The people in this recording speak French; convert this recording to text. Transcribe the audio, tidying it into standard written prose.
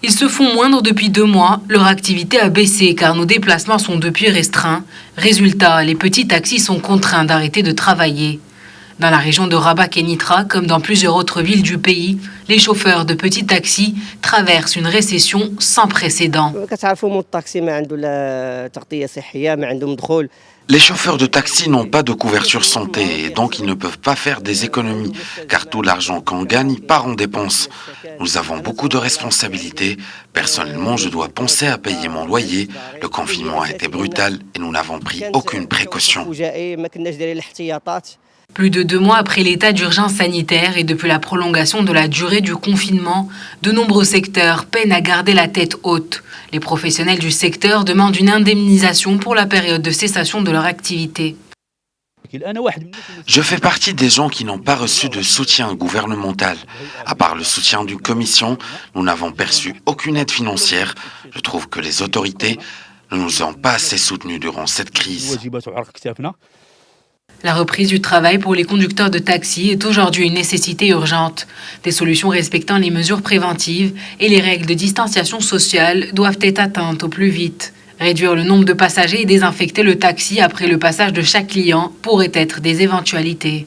Ils se font moindre depuis 2 mois. Leur activité a baissé car nos déplacements sont depuis restreints. Résultat, les petits taxis sont contraints d'arrêter de travailler. Dans la région de Rabat-Kénitra, comme dans plusieurs autres villes du pays, les chauffeurs de petits taxis traversent une récession sans précédent. Les chauffeurs de taxi n'ont pas de couverture santé et donc ils ne peuvent pas faire des économies car tout l'argent qu'on gagne part en dépenses. Nous avons beaucoup de responsabilités. Personnellement, je dois penser à payer mon loyer. Le confinement a été brutal et nous n'avons pris aucune précaution. Plus de 2 mois après l'état d'urgence sanitaire et depuis la prolongation de la durée du confinement, de nombreux secteurs peinent à garder la tête haute. Les professionnels du secteur demandent une indemnisation pour la période de cessation de leur activité. Je fais partie des gens qui n'ont pas reçu de soutien gouvernemental. À part le soutien d'une commission, nous n'avons perçu aucune aide financière. Je trouve que les autorités ne nous ont pas assez soutenus durant cette crise. La reprise du travail pour les conducteurs de taxi est aujourd'hui une nécessité urgente. Des solutions respectant les mesures préventives et les règles de distanciation sociale doivent être atteintes au plus vite. Réduire le nombre de passagers et désinfecter le taxi après le passage de chaque client pourraient être des éventualités.